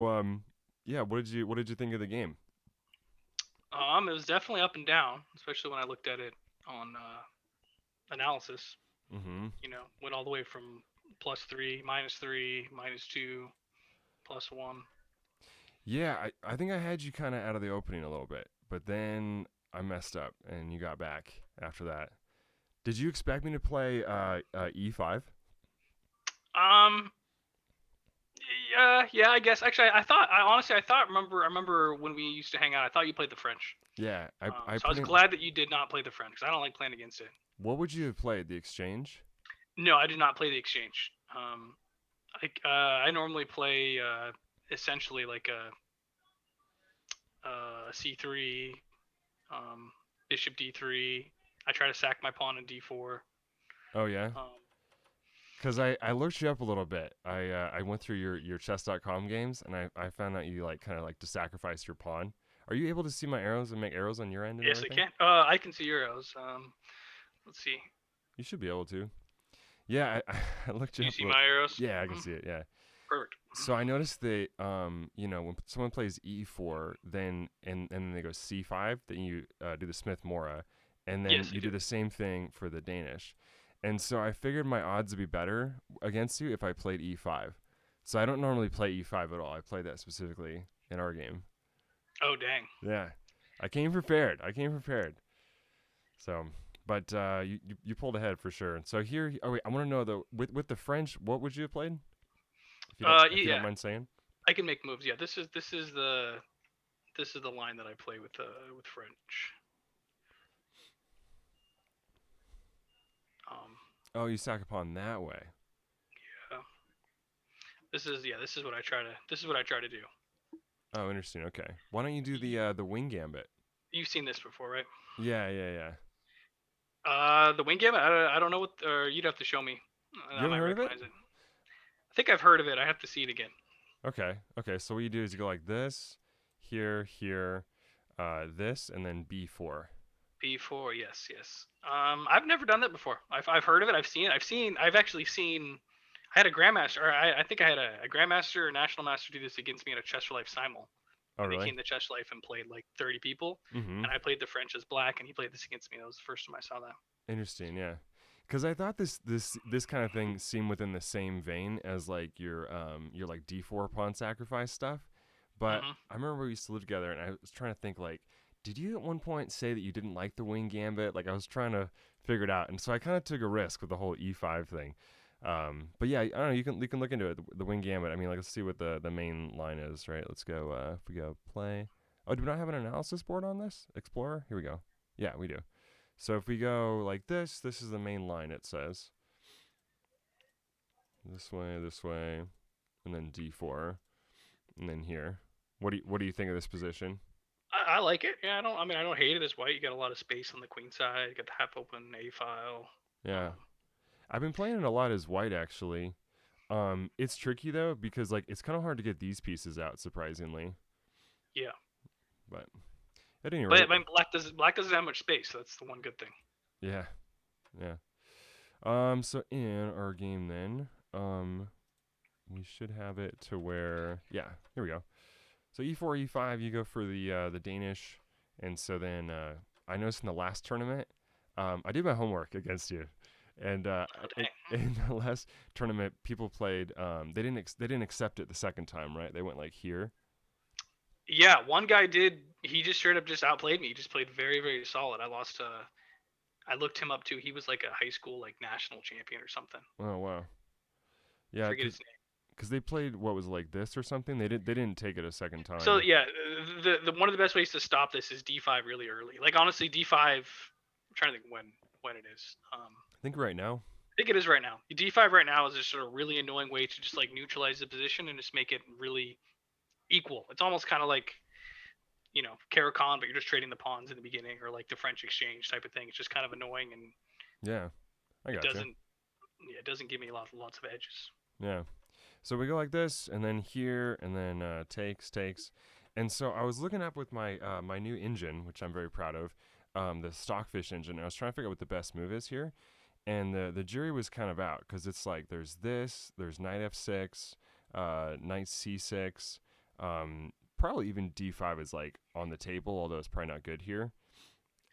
Um, yeah. What did you think of the game? It was definitely up and down, especially when I looked at it on analysis. Mm-hmm. Went all the way from +3, -3, -2, +1. Yeah, I think I had you kind of out of the opening a little bit, but then I messed up and you got back after that. Did you expect me to play E5? Um, yeah, yeah, I guess. Actually, I remember when we used to hang out, I thought you played the French. Yeah, I So I put was in. glad that you did not play the French because I don't like playing against it. What would you have played? The exchange? No, I did not play the exchange. I normally play essentially like a C3, um, bishop D3. I try to sack my pawn in D4. Oh yeah, Um, because I looked you up a little bit. I went through your chess.com games and I found out you like kind of like to sacrifice your pawn. Are you able to see my arrows and make arrows on your end and yes, I everything? can. I can see Euros. Let's see. You should be able to. Yeah, I looked Do you you up a see little. my arrows? Yeah, I can Mm, see it. Yeah. perfect. So I noticed that when someone plays e4, then and then they go c5, then you do the Smith Mora, and then Yes, I you do do. the same thing for the Danish. And so I figured my odds would be better against you if I played e5. So I don't normally play e5 at all. I played that specifically in our game. Oh dang. Yeah, I came prepared. I came prepared. So, but you pulled ahead for sure. So here, oh wait, I want to know though, with the French, what would you have played if you don't Yeah, mind saying? I can make moves. Yeah, this is the line that I play with French. Um, Oh, you stack upon that way. yeah. This is what I try to do. Oh, interesting. Okay. Why don't you do the wing gambit? You've seen this before, right? Yeah, yeah, yeah. The wing gambit. I don't know what. Or you'd have to show me. You I ever might heard of it? recognize it. I think I've heard of it. I have to see it again. Okay. Okay. So what you do is you go like this, here, here, this, and then B4. B4, yes, yes. I've never done that before. I've heard of it. I've seen it. I've actually seen. I had a grandmaster, or I think I had a grandmaster or national master do this against me at a Chess for Life simul. Oh, And they really? came to Chess for Life and played like 30 people, Mm-hmm. and I played the French as black, and he played this against me. That was the first time I saw that. Interesting. Yeah. Because I thought this kind of thing seemed within the same vein as like your like D4 pawn sacrifice stuff. But Hmm. I remember we used to live together, and I was trying to think like, did you at one point say that you didn't like the wing gambit? Like I was trying to figure it out, and so I kind of took a risk with the whole E5 thing. But yeah, I don't know. You can look into it. The wing gambit. I mean, like let's see what the main line is. Right. Let's go. If we go play. Oh, do we not have an analysis board on this Explorer? Here we go. Yeah, we do. So if we go like this is the main line. It says this way, and then D4, and then here. What do you think of this position? I like it. Yeah, I don't. I mean, I don't hate it as white. You got a lot of space on the queen side. You got the half open A file. Yeah, Um, I've been playing it a lot as white actually. It's tricky though because like it's kind of hard to get these pieces out surprisingly. yeah, But at any but rate, I mean, black doesn't have much space. So that's the one good thing. yeah, yeah. So in our game then, we should have it to where yeah, here we go. So E4, E5, you go for the Danish, and so then I noticed in the last tournament, I did my homework against you, and Oh in, dang. in the last tournament, people played. They didn't accept it the second time, right? They went like here. Yeah, one guy did. He just straight up just outplayed me. He just played very, very solid. I lost. I looked him up too. He was like a high school like national champion or something. Oh wow, I yeah, forget because his name. they played what was like this or something. They didn't take it a second So time. yeah, the one of the best ways to stop this is D5 really early. Like honestly, D5. I'm trying to think when it is. I think right now. I think it is right now. D5 right now is just sort of really annoying way to just like neutralize the position and just make it really equal. It's almost kind of like Caracan, but you're just trading the pawns in the beginning, or like the French exchange type of thing. It's just kind of annoying, and Yeah, I it gotcha. doesn't yeah, it doesn't give me lots of edges. Yeah. So we go like this, and then here, and then takes. And so I was looking up with my new engine, which I'm very proud of, the Stockfish engine. And I was trying to figure out what the best move is here, and the jury was kind of out because it's like there's Knight F6, Knight C6, Probably even d5 is like on the table, although it's probably not good here.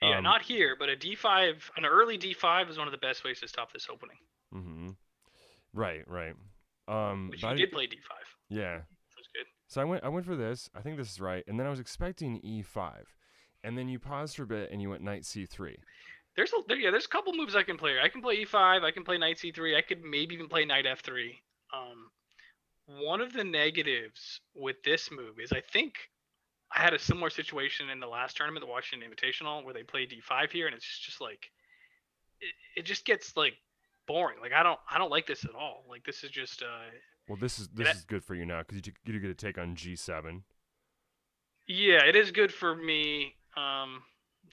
Yeah, Um, not here, but a d5, an early d5 is one of the best ways to stop this opening. hmm Right, right. Which But you did play d5, yeah. which was good. So I went for this. I think this is right. And then I was expecting e5, and then you paused for a bit and you went knight c3. There's a couple moves I can play. I can play e5. I can play knight c3. I could maybe even play knight f3. Um, One of the negatives with this move is I think I had a similar situation in the last tournament, the Washington Invitational, where they played d5 here, and it's just like it just gets like boring. Like I don't like this at all. Like this is just Well, this is it, this is good for you now because you get to take on g7. yeah, it is good for me. So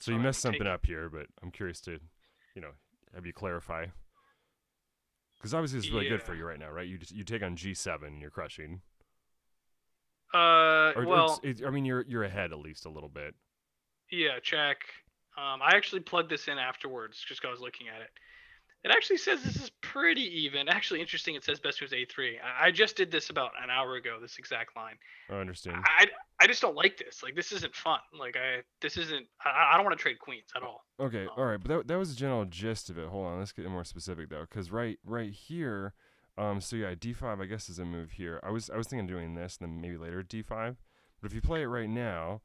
So you I'm messed something taking up here, but I'm curious to, you know, have you clarify. Because obviously this is really good for yeah. you right now, right? You take on g7 and you're crushing. Or Well, I mean you're ahead at least a little bit. yeah, check. I actually plugged this in afterwards just because I was looking at it. It actually says this is pretty even. Actually, interesting. It says best moves a3. I just did this about an hour ago. This exact line. I understand. I just don't like this. Like this isn't fun. Like this isn't. I don't want to trade queens at all. Okay, all right, but that was the general gist of it. Hold on, let's get more specific though, because right here, so yeah, d5 I guess is a move here. I was thinking of doing this, and then maybe later d5, but if you play it right now,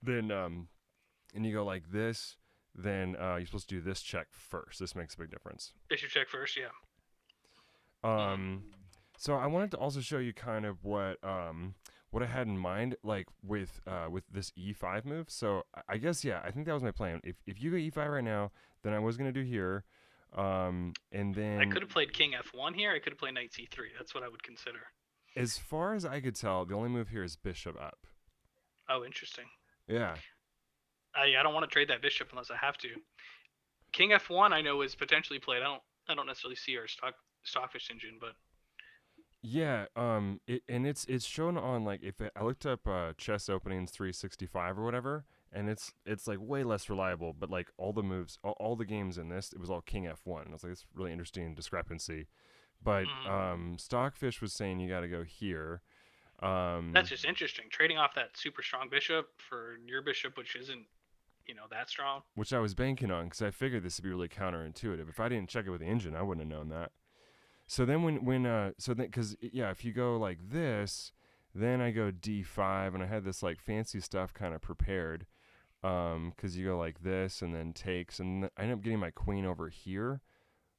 then and you go like this, then you're supposed to do this check first. This makes a big difference. Bishop check first. Yeah. Um, so I wanted to also show you kind of what I had in mind, like with this e5 move. So I guess yeah, I think that was my plan. If you go e5 right now, then I was gonna do here, and I then could have played king f1 here. I could have played knight c3. That's what I would consider. as far as I could tell, the only move here is bishop up. Oh, interesting. Yeah. I don't want to trade that bishop unless I have to. King f1 I know is potentially played. I don't necessarily see our stockfish engine, but Yeah, and it's shown on like I looked up chess openings 365 or whatever, and it's like way less reliable. But like all the moves, all the games in this, it was all King F1. And I was like, it's really interesting discrepancy. But Stockfish was saying you got to go here. that's just interesting. Trading off that super strong bishop for your bishop, which isn't that strong. Which I was banking on because I figured this would be really counterintuitive. If I didn't check it with the engine, I wouldn't have known that. So then because yeah, if you go like this, then I go d5, and I had this like fancy stuff kind of prepared, because you go like this and then takes, and I end up getting my queen over here.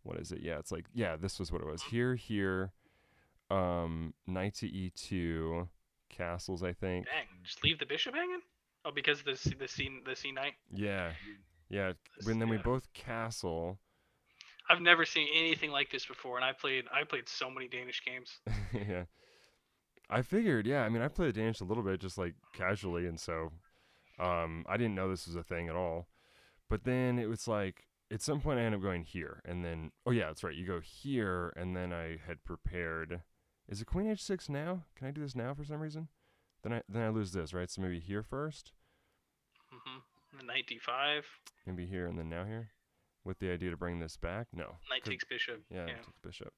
What is it? Yeah, it's like yeah, this was what it was. Here, knight to e2, castles, I think. Dang, just leave the bishop hanging. Oh, because the C knight. Yeah, yeah. And then we Yeah. both castle. I've never seen anything like this before, and I played so many Danish games. Yeah. I figured, yeah. I mean, I played the Danish a little bit, just like casually, and so I didn't know this was a thing at all. But then it was like at some point I ended up going here, and then oh yeah, that's right. You go here, and then I had prepared. Is it Queen H6 now? Can I do this now for some reason? Then I lose this, right? So maybe here first, The knight d5, maybe here, and then now here, with the idea to bring this back. No, knight takes bishop. yeah, it takes bishop.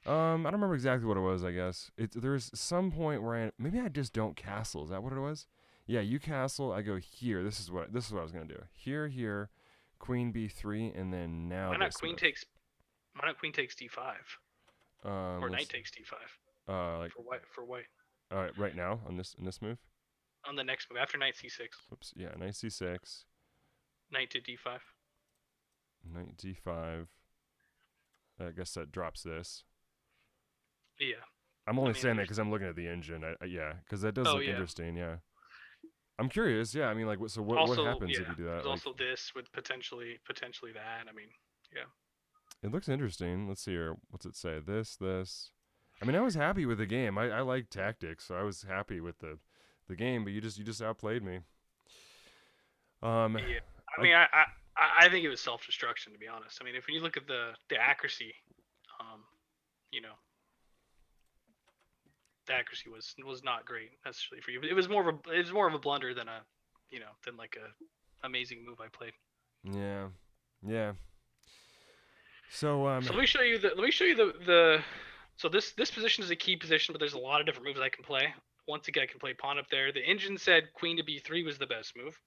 I don't remember exactly what it was. I guess there's some point where maybe I just don't castle. Is that what it was? Yeah, you castle. I go here. This is what I was gonna do. Here, queen b3, and then now. Why not queen takes? Why not queen takes d5 or knight takes d5? Like For white. right now on this move. On the next move after knight c6. Oops. Yeah, knight c6. Knight to d5. Knight d5. I guess that drops this. Yeah. I'm only saying that because I'm looking at the engine. Yeah, because that does look interesting. Yeah. I'm curious. Yeah, I mean, like, what happens if you do that? There's also this with potentially that. I mean, yeah. It looks interesting. Let's see here. What's it say? This. I mean, I was happy with the game. I like tactics, so I was happy with the game. But you just outplayed me. Yeah. I mean, I think it was self-destruction, to be honest. I mean, if you look at the accuracy, you know, the accuracy was not great necessarily for you. It was more of a blunder than than like a amazing move I played. Yeah. So let me show you the so this position is a key position, but there's a lot of different moves I can play. once again, I can play pawn up there. The engine said queen to b3 was the best move.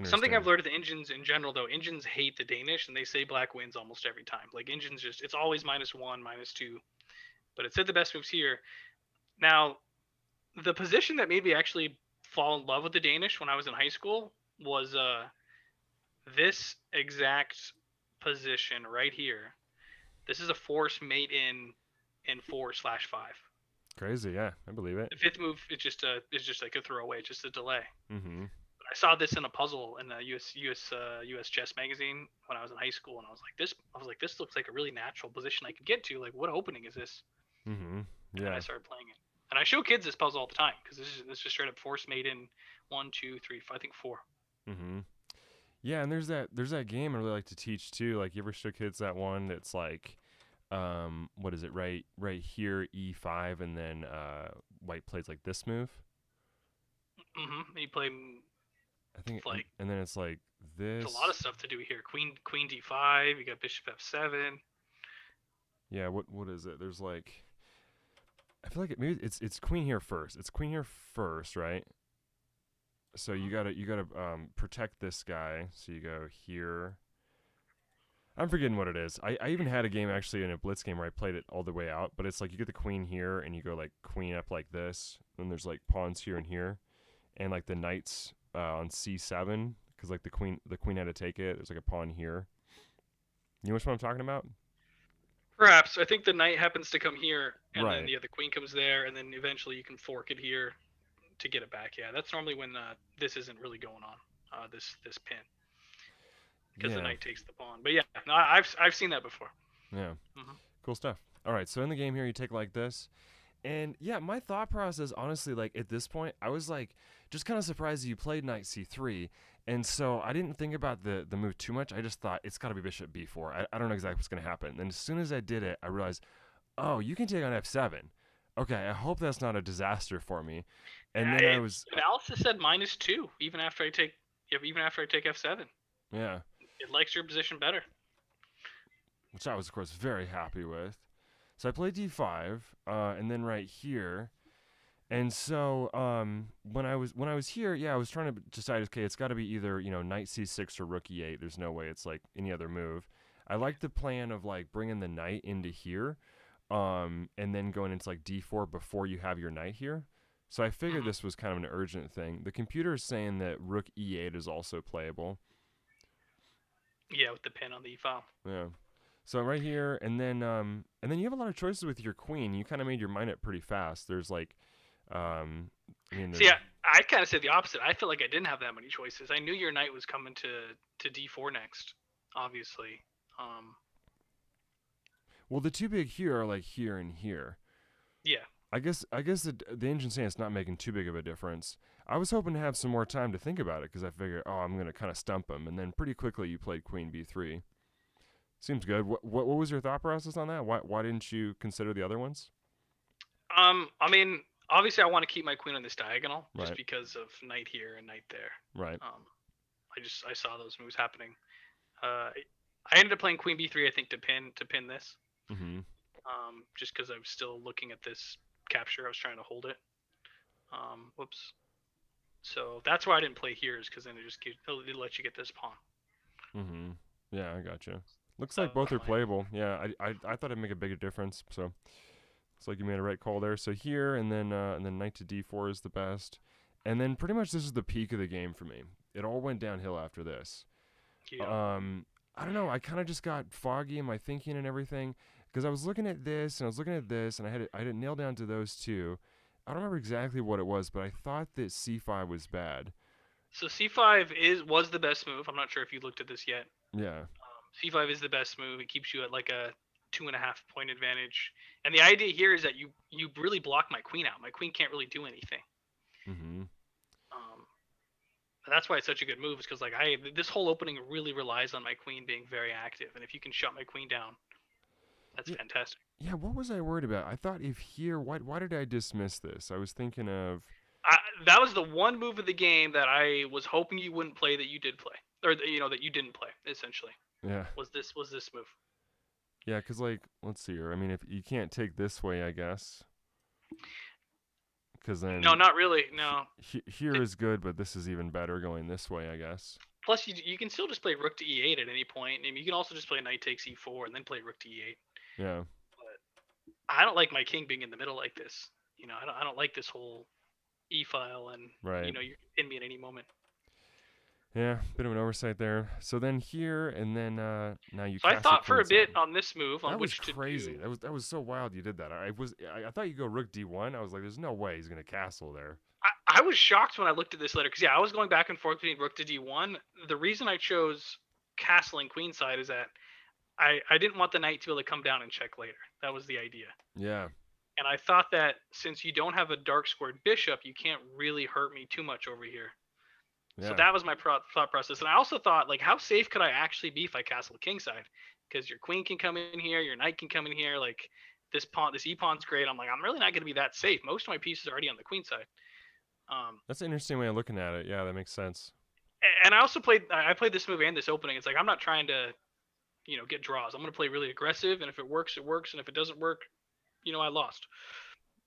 Something I've Interesting. learned of the engines in general, though, engines hate the Danish, and they say black wins almost every time. Like engines, just it's always -1, -2. But it said the best moves here. Now, the position that made me actually fall in love with the Danish when I was in high school was this exact position right here. This is a force mate in 4/5. Crazy. Yeah, I believe it. The fifth move is just like a throwaway, it's just a delay. Mm-hmm. I saw this in a puzzle in the US chess magazine when I was in high school, and I was like, this looks like a really natural position I could get to. Like, what opening is this? Mm-hmm. And I Yeah. started playing it. And I show kids this puzzle all the time because this is just straight up force made in 1, 2, 3, I think 4. Mm-hmm. Yeah, and there's that game I really like to teach too. Like, you ever show kids that one that's like, what is it? Right here, E5, and then white plays like this move. And you play I think, like and then it's like there's a lot of this. stuff to do here. Queen D5. You got Bishop F7. Yeah. What is it? There's like, I feel like maybe it's queen here first. It's queen here first, right? So you gotta protect this guy. So you go here. I'm forgetting what it is. I even had a game actually in a blitz game where I played it all the way out, but it's like you get the queen here and you go like queen up like this. Then there's like pawns here and here, and like the knights on c7 because like the queen had to take it. There's like a pawn here. You know which one I'm talking about? Perhaps I think the knight happens to come here, and then Right. the queen comes there, and then eventually you can fork it here to get it back. Yeah, that's normally when this isn't really going on. This pin because the Yeah. knight takes the pawn. But yeah, no, I've seen that before. Yeah. Hmm. Cool stuff. All right. So in the game here, you take like this. And yeah, my thought process, honestly, like at this point, I was like just kind of surprised that you played knight c3. And so I didn't think about the move too much. I just thought it's got to be bishop b4. I don't know exactly what's going to happen. And as soon as I did it, I realized, oh, you can take on f7. Okay, I hope that's not a disaster for me. And then I was, Analysis said -2 even after I take F7. yeah, It likes your position better. which I was, of course, very happy with. So I played d5, and then right here, and so when I was here, yeah, I was trying to decide. Okay, it's got to be either knight c6 or rook e8. There's no way it's like any other move. I like the plan of like bringing the knight into here, and then going into like d4 before you have your knight here. So I figured Hmm. this was kind of an urgent thing. The computer is saying that rook e8 is also playable. Yeah, with the pin on the E file. Yeah. So right here, and then you have a lot of choices with your queen. You kind of made your mind up pretty fast. There's like, I mean, See, there's I kind of said the opposite. I feel like I didn't have that many choices. I knew your knight was coming to D4 next, obviously. Um, well, the two big here are like here and here. yeah, I guess the engine's saying it's not making too big of a difference. I was hoping to have some more time to think about it because I figured, oh, I'm gonna kind of stump him, and then pretty quickly you played queen b3. Seems good. What was your thought process on that? Why didn't you consider the other ones? I mean, obviously I want to keep my queen on this diagonal just Right, because of knight here and knight there. right. Um, I saw those moves happening. I ended up playing queen b3, I think, to pin this. Mm-hmm. Just because I was still looking at this capture. I was trying to hold it. Whoops. So that's why I didn't play here, is because then it let you get this pawn. Mm-hmm. Yeah, I gotcha. Looks That like was my both are plan. playable. Yeah, I thought it'd make a bigger difference. So it's like you made a right call there. So here and then knight to d4 is the best, and then pretty much this is the peak of the game for me. It all went downhill after this. Yeah. I don't know. I kind of just got foggy in my thinking and everything because I was looking at this and I was looking at this and I had it nailed down to those two. I don't remember exactly what it was, but I thought that c5 was bad. So c5 was the best move. I'm not sure if you looked at this yet. Yeah. C5 is the best move. It keeps you at like a 2.5 point advantage. And the idea here is that you really block my queen out. My queen can't really do anything. Mm-hmm. Um, that's why it's such a good move. Is because like this whole opening really relies on my queen being very active. And if you can shut my queen down, that's Yeah. fantastic. Yeah. What was I worried about? I thought if here, why did I dismiss this? I was thinking of That was the one move of the game that I was hoping you wouldn't play that you did play, or that you didn't play. Essentially, yeah. was this move. Yeah, because like let's see here. I mean, if you can't take this way, I guess Because No, then not really. No. here It, is good, but this is even better going this way, I guess. plus, you can still just play rook to e8 at any point, and you can also just play knight takes e4 and then play rook to e8. Yeah. But I don't like my king being in the middle like this. I don't like this whole e file, and Right. you can pin me at any moment. Yeah, bit of an oversight there. So then here, and then now you So I castle thought for a queenside. bit on this move on That was which to crazy. do. That was so wild. You did that. I thought you go rook d1. I was like, there's no way he's gonna castle there. I was shocked when I looked at this letter because I was going back and forth between rook to d1. The reason I chose castling queenside is that I didn't want the knight to be able to come down and check later. That was the idea. Yeah. And I thought that since you don't have a dark squared bishop, you can't really hurt me too much over here. So Yeah. that was my thought process. And I also thought, like, how safe could I actually be if I castle kingside? Because your queen can come in here, your knight can come in here. Like, this e pawn's great. I'm like, I'm really not going to be that safe. Most of my pieces are already on the queen side. That's an interesting way of looking at it. Yeah, that makes sense. And I played this move and this opening. It's like I'm not trying to, get draws. I'm going to play really aggressive, and if it works, it works, and if it doesn't work, I lost.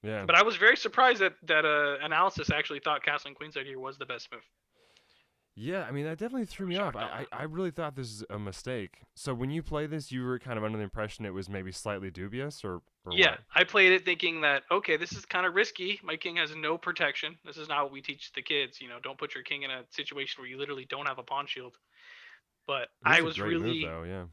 Yeah. But I was very surprised that analysis actually thought castling queenside here was the best move. Yeah, I mean that definitely threw me off. I really thought this was a mistake. So when you play this, you were kind of under the impression it was maybe slightly dubious, or Yeah, what? I played it thinking that, okay, this is kind of risky. My king has no protection. This is not what we teach the kids. Don't put your king in a situation where you literally don't have a pawn shield. But It is a great move though. Yeah.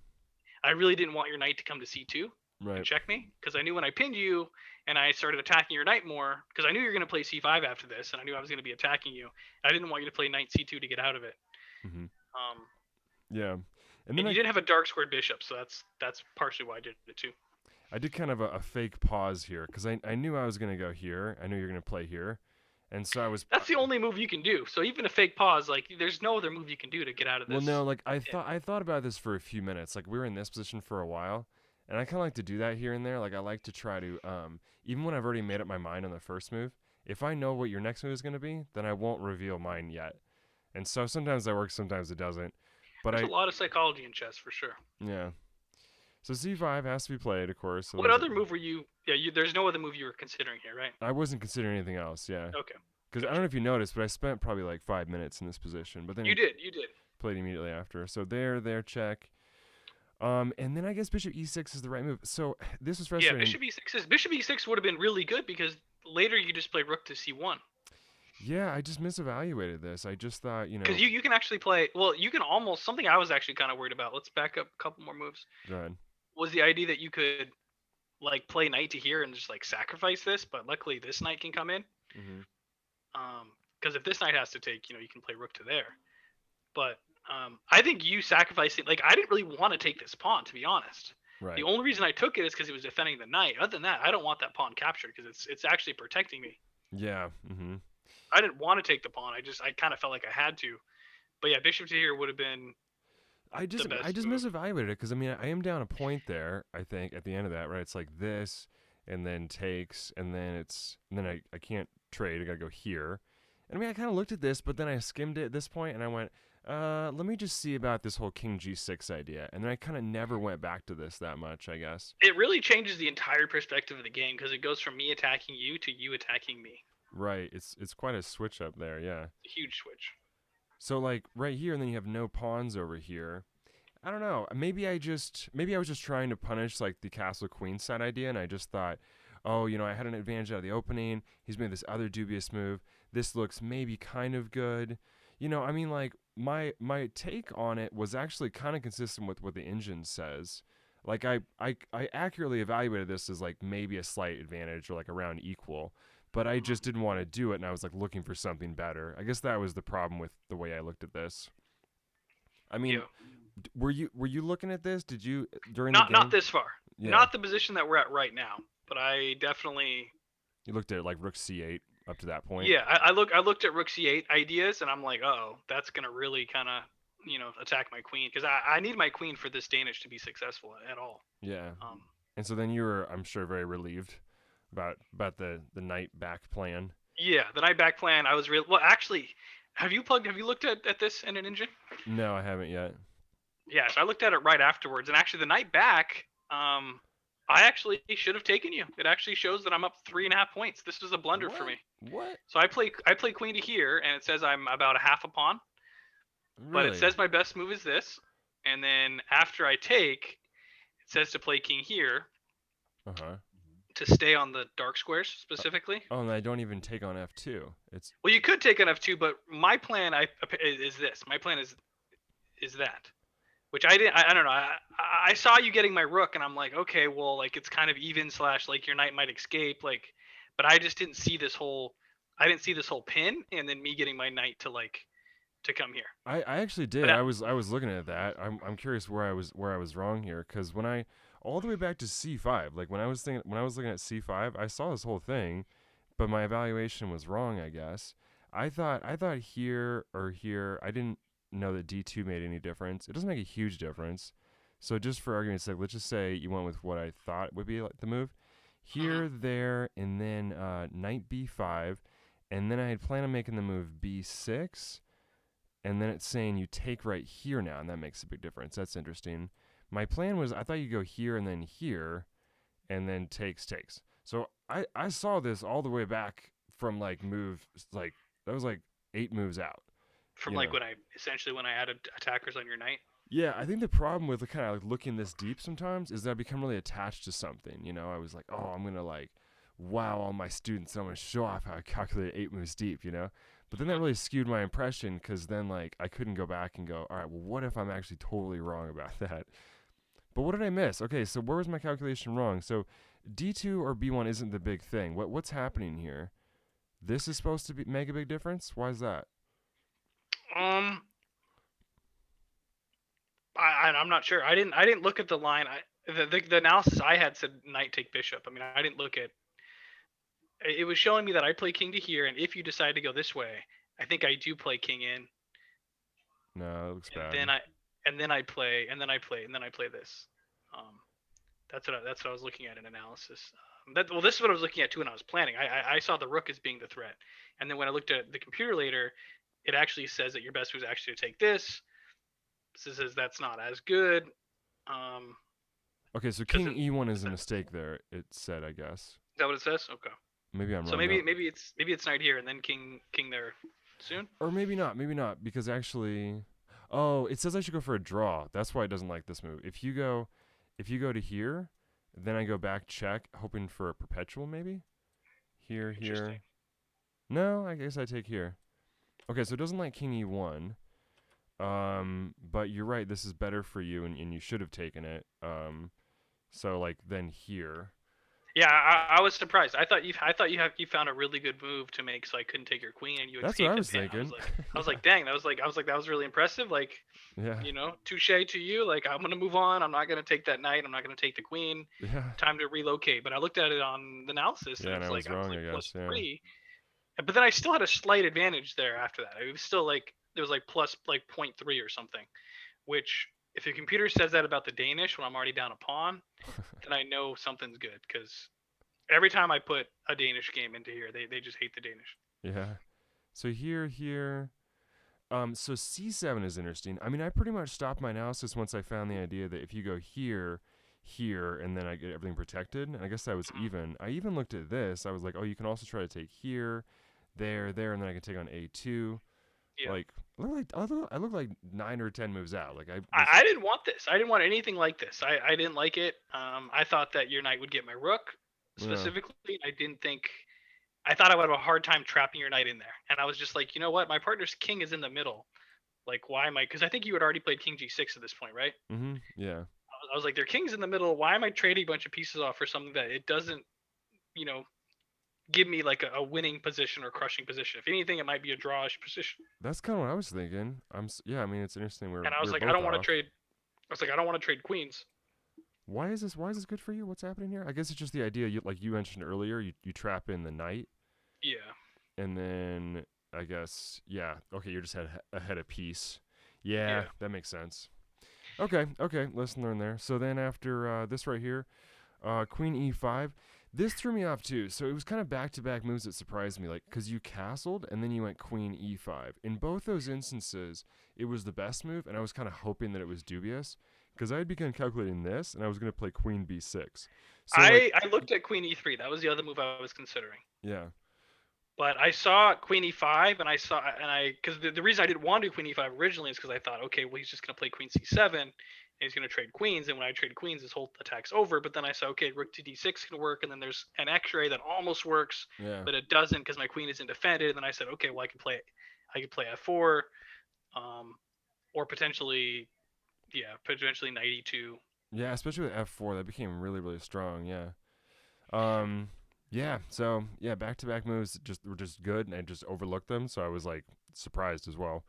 I really didn't want your knight to come to c2 and Right. check me, because I knew when I pinned you and I started attacking your knight more, because I knew you were going to play c5 after this, and I knew I was going to be attacking you. I didn't want you to play knight c2 to get out of it. Mhm. Um, Yeah. And then and you did have a dark squared bishop, so that's partially why I did it too. I did kind of a fake pause here because I knew I was gonna go here. I knew you were gonna play here, and so I was. That's the only move you can do. So even a fake pause, like, there's no other move you can do to get out of this. Well, no, like I thought about this for a few minutes. Like we were in this position for a while, and I kind of like to do that here and there. Like I like to try to even when I've already made up my mind on the first move. If I know what your next move is gonna be, then I won't reveal mine yet. And so sometimes that works, sometimes it doesn't. But There's a lot of psychology in chess for sure. yeah. So c5 has to be played, of course. So What other move were you? Yeah, there's no other move you were considering here, right? I wasn't considering anything else. Yeah. Okay. Because I Gotcha. don't know if you noticed, but I spent probably like 5 minutes in this position. But then You did. You did. played immediately after. So there, check. And then I guess bishop e6 is the right move. So this was Yeah, frustrating. bishop e6 would have been really good because later you just play rook to c1. Yeah, I just misevaluated this. I just thought, Because you can actually play. Well, you can almost something I was actually kind of worried about. Let's back up a couple more moves. go ahead. Was the idea that you could like play knight to here and just like sacrifice this, but luckily this knight can come in. Mm-hmm. Because if this knight has to take, you can play rook to there. But I think you sacrificing, like, I didn't really want to take this pawn, to be honest. Right. The only reason I took it is because it was defending the knight. Other than that, I don't want that pawn captured because it's actually protecting me. Yeah. Mm-hmm. I didn't want to take the pawn. I kind of felt like I had to. But yeah, bishop to here would have been. I just move. misevaluated it because I mean I am down a point there. I think at the end of that, right? It's like this, and then takes, and then I can't trade. I gotta go here. And I mean I kind of looked at this, but then I skimmed it at this point, and I went, let me just see about this whole king g6 idea. And then I kind of never went back to this that much, I guess. It really changes the entire perspective of the game because it goes from me attacking you to you attacking me. Right. It's quite a switch up there. Yeah. It's a huge switch. So like right here, and then you have no pawns over here. I don't know. Maybe I was just trying to punish like the castle queen side idea, and I just thought, oh, I had an advantage out of the opening. He's made this other dubious move. This looks maybe kind of good. I mean, like my take on it was actually kind of consistent with what the engine says. Like I accurately evaluated this as like maybe a slight advantage or like around equal. But I just didn't want to do it, and I was like looking for something better. I guess that was the problem with the way I looked at this. I mean, Yeah. were you looking at this? Did you during the Not game? not this far. Yeah. Not the position that we're at right now. But I definitely. You looked at like rook c8 up to that point. Yeah, I looked at rook c8 ideas, and I'm like, oh, that's gonna really kind of attack my queen because I need my queen for this Danish to be successful at all. Yeah. And so then you were, I'm sure, very relieved about the knight back plan. Yeah, the knight back plan. I was real. Well, actually, have you looked at this in an engine? No, I haven't yet. Yeah, so I looked at it right afterwards, and actually, the knight back. I actually should have taken you. It actually shows that I'm up 3.5 points. This was a blunder for me. What? So I play queen to here, and it says I'm about a half a pawn, but it Really? says my best move is this, and then after I take, it says to play king here Uh huh. to stay on the dark squares specifically. Oh, and I don't even take on f2. It's Well, you could take on f2, but my plan is this. My plan is that, which I didn't. I don't know. I saw you getting my rook, and I'm like, okay, well, like it's kind of even slash like your knight might escape, like, but I just didn't see this whole. I didn't see this whole pin, and then me getting my knight to come here. I actually But did. I was looking at that. I'm curious where I was wrong here because when I all the way back to c5, like when I was looking at c5, I saw this whole thing, but my evaluation was wrong. I guess I thought here or here. I didn't know that d2 made any difference. It doesn't make a huge difference. So just for argument's sake, let's just say you went with what I thought would be like the move. mhm. Here, there, and then knight b5, and then I had planned on making the move b6, and then it's saying you take right here now, and that makes a big difference. That's interesting. My plan was I thought you go here and then takes. So I saw this all the way back from like move like that was like 8 moves out. From You like know. when I added attackers on your knight. Yeah, I think the problem with kind of like looking this deep sometimes is that I become really attached to something. I was like, oh, I'm gonna like wow all my students. I'm gonna show off how I calculated 8 moves deep. But then that Mhm. really skewed my impression because then like I couldn't go back and go, all right, well, what if I'm actually totally wrong about that? But what did I miss? Okay, so where was my calculation wrong? So D2 or B1 isn't the big thing. What's happening here? This is supposed to make a big difference. Why is that? Um, I'm not sure. I didn't look at the line. The analysis I had said knight take bishop. I mean, I didn't look at. It was showing me that I play king to here, and if you decide to go this way, I think I do play king in, No, it looks and bad. then I play, and then I play this. Um, that's what I was looking at in analysis. This is what I was looking at too when I was planning. I saw the rook as being the threat, and then when I looked at the computer later, it actually says that your best move is actually to take this. This says that's not as good. Um, Okay, so because King E1 is a mistake there. It said, I guess. is that what it says? Okay. Maybe I'm So wrong maybe though. it's knight here and then king there soon. Or maybe not. Maybe not because actually, oh, it says I should go for a draw. That's why it doesn't like this move. If you go to here, then I go back check, hoping for a perpetual maybe. Here, Interesting. here. No, I guess I take here. Okay, so it doesn't like King E1. But you're right. This is better for you, and you should have taken it. So like then here. Yeah, I was surprised. I thought you found a really good move to make so I couldn't take your queen and you That's what I escaped the was pin. I was thinking. like I was Yeah, like dang, that was really impressive. Like, yeah, touche to you. Like I'm gonna move on. I'm not gonna take that knight. I'm not gonna take the queen. yeah, Time to relocate. But I looked at it on the analysis and yeah. And I was I was wrong, like I plus guess. Yeah. 3. But then I still had a slight advantage there after that. It was still like it was like plus like point 0.3 or something, which if the computer says that about the Danish when I'm already down a pawn, then I know something's good because every time I put a Danish game into here, they just hate the Danish. Yeah. So here. So C7 is interesting. I mean, I pretty much stopped my analysis once I found the idea that if you go here, and then I get everything protected, and I guess that was Mhm. even. I even looked at this. I was like, oh, you can also try to take here, there, and then I can take on A2. Yeah. Like, I look like 9 or 10 moves out. Like I was, I didn't want this. I didn't want anything like this. I didn't like it. I thought that your knight would get my rook yeah. specifically. I thought I would have a hard time trapping your knight in there. And I was just like, you know what? My partner's king is in the middle. Like, why am I? Because I think you had already played king g6 at this point, right? Yeah. I was like, their king's in the middle. Why am I trading a bunch of pieces off for something that it doesn't, you know, give me like a winning position or crushing position? If anything, it might be a drawish position. That's kind of what I was thinking. Yeah. I mean, it's interesting. We're And I was we're like, I both don't want to off. trade. I was like, I don't want to trade queens. Why is this good for you? What's happening here? I guess it's just the idea like you mentioned earlier, you trap in the knight Yeah. and then I guess yeah, okay, you're just ahead of piece. Yeah, Yeah. that makes sense. Okay, lesson learned there. So then after this right here, Queen E5, this threw me off too. So it was kind of back-to-back moves that surprised me, like because you castled and then you went Queen E5. In both those instances, it was the best move, and I was kind of hoping that it was dubious because I had begun calculating this, and I was gonna play Queen B6. So like, I looked at queen e3. That was the other move I was considering. yeah. But I saw Queen E5, and because the reason I didn't want to do Queen E5 originally is because I thought, okay, well, he's just going to play Queen C7, and he's going to trade queens, and when I trade queens, his whole attack's over. But then I saw, okay, Rook to D6 can work, and then there's an X-ray that almost works, Yeah. but it doesn't because my queen isn't defended. And then I said, okay, well, I could play F4, um, or potentially Knight E2. Yeah, especially with F4, that became really, really strong. Yeah. Um, yeah. So yeah, back-to-back moves just were just good, and I just overlooked them. So I was like surprised as well.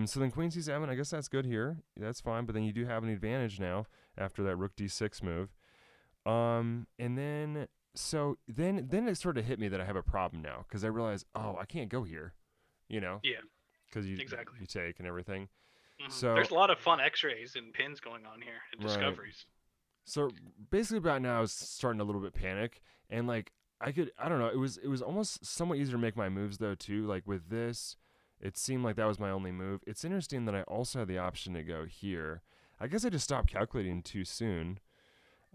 So then Queen C7, I guess that's good here. That's fine, but then you do have an advantage now after that Rook D6 move. And then then it sort of hit me that I have a problem now because I realized, oh, I can't go here, you know, Yeah, because exactly. you take and everything. There's So a lot of fun X-rays and pins going on here and right. discoveries. So basically, about now I was starting to a little bit panic, and like I don't know, it was almost somewhat easier to make my moves though too. Like with this, it seemed like that was my only move. It's interesting that I also had the option to go here. I guess I just stopped calculating too soon.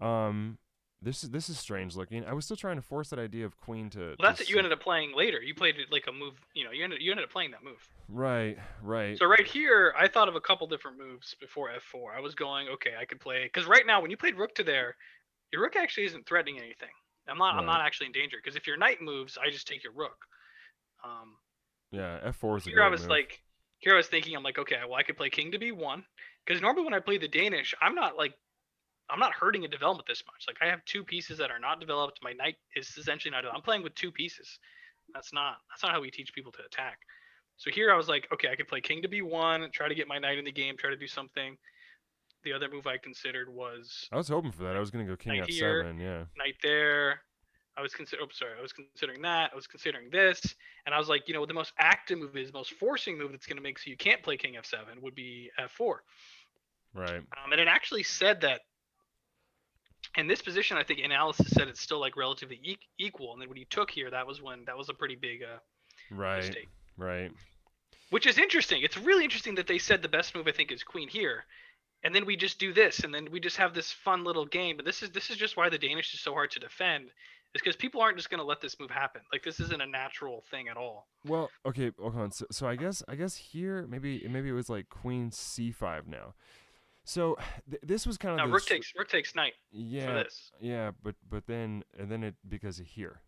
Um, this is strange looking. I was still trying to force that idea of queen Well, to that's what you ended up playing later. You played it like a move. You ended up playing that move. right, right, So right here, I thought of a couple different moves before F4. I was going, okay, I could play because right now when you played Rook to there, your Rook actually isn't threatening anything. I'm right. not actually in danger because if your Knight moves, I just take your Rook. Um, Yeah, F4 is a here I great was move. like, here I was thinking, I'm like, okay, well I could play King to B1 because normally when I play the Danish, I'm not hurting a development this much. Like I have two pieces that are not developed. My Knight is essentially not. I'm playing with two pieces. That's not how we teach people to attack. So here I was like, okay, I could play King to B1, try to get my Knight in the game, try to do something. The other move I considered was I was hoping for that. I was gonna go King Knight here, F7. Yeah, Knight there. I was considering that. I was considering this, and I was like, the most active move is most forcing move that's going to make so you can't play King F7 would be F4. right. And it actually said that in this position, I think analysis said it's still like relatively equal. And then when you took here, that was a pretty big Right, mistake. right. Which is interesting. It's really interesting that they said the best move I think is Queen here, and then we just do this, and then we just have this fun little game. But this is just why the Danish is so hard to defend, is because people aren't just going to let this move happen. Like this isn't a natural thing at all. Well, okay, hold on. So I guess here maybe it was like Queen C5 now. So this was kind of Now Rook takes Knight for yeah, this. yeah, but then and then it because of here.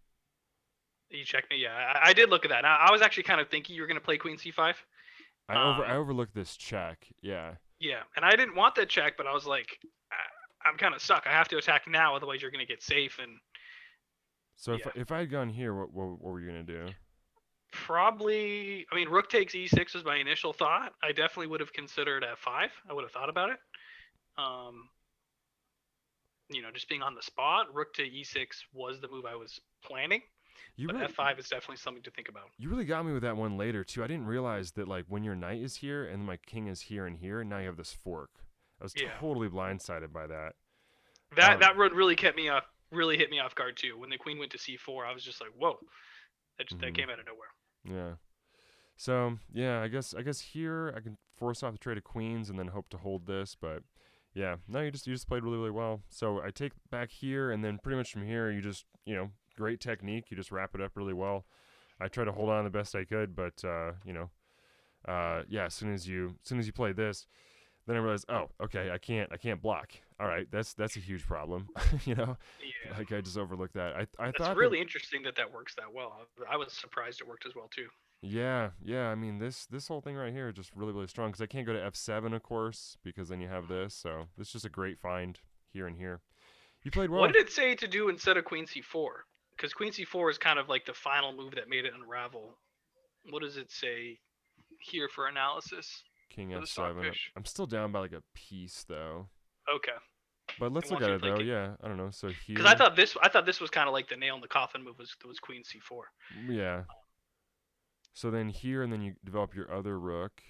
You check me, yeah. I did look at that. I was actually kind of thinking you were going to play Queen C5. I Um, overlooked this check. Yeah. yeah, and I didn't want that check, but I was like, I'm kind of stuck. I have to attack now, otherwise you're going to get safe. And So yeah, if I had gone here, what were you gonna do? probably. I mean, Rook takes E6 was my initial thought. I definitely would have considered F5. I would have thought about it. Um, just being on the spot, Rook to E6 was the move I was planning, You but really F5 is definitely something to think about. you really got me with that one later too. I didn't realize that like when your knight is here and my king is here and here, and now you have this fork. I was Yeah, totally blindsided by that. that run really kept me off. Really hit me off guard too. When the queen went to C4, I was just like, whoa, that Mhm. came out of nowhere. Yeah. So yeah, I guess here I can force off the trade of queens and then hope to hold this, but yeah, no, you just played really really well. So I take back here and then pretty much from here you just great technique. You just wrap it up really well. I tried to hold on the best I could, but yeah, as soon as you play this, then I realized, oh, okay, I can't block. All right, that's a huge problem. you know, Yeah, like I just overlooked that. I that's thought that really interesting that works that well. I was surprised it worked as well too. yeah. I mean, this whole thing right here is just really really strong because I can't go to F7, of course, because then you have this. So this is just a great find here and here. You played What well. did it say to do instead of Queen C4? Because Queen C4 is kind of like the final move that made it unravel. What does it say here for analysis King for the F7. stockfish? I'm still down by like a piece though. Okay, But it let's look wants at you to it play though. King. Yeah, I don't know. So Because here, I thought this was kind of like the nail in the coffin move was Queen C4. yeah. So then here, and then you develop your other rook,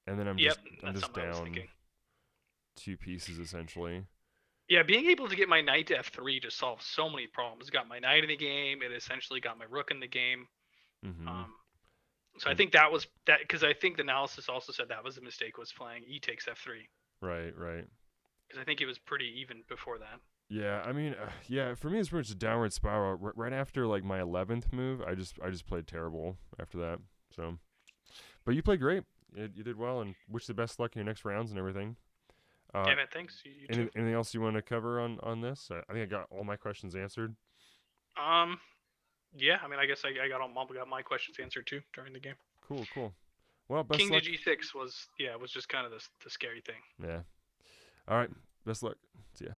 and then I'm Yep, just I'm that's just something I was down thinking. two pieces essentially. Yeah, being able to get my knight to F3 just solves so many problems. Got my knight in the game. It essentially got my rook in the game. Mm-hmm. Um, so I And think that was that because I think the analysis also said that was the mistake was playing E takes F3 right, right. because I think it was pretty even before that. Yeah, I mean, yeah, for me it's pretty much a downward spiral. Right after like my 11th move, I just played terrible after that. So, but you played great. You did well, and wish the best luck in your next rounds and everything. Uh, Yeah, man. Thanks. You too. anything else you want to cover on this? I think I got all my questions answered. Um. Yeah. I mean, I guess I got got my questions answered too during the game. Cool, cool. Well, best King to luck. G6 was, yeah, was just kind of the scary thing. Yeah. All right. Best luck. See ya.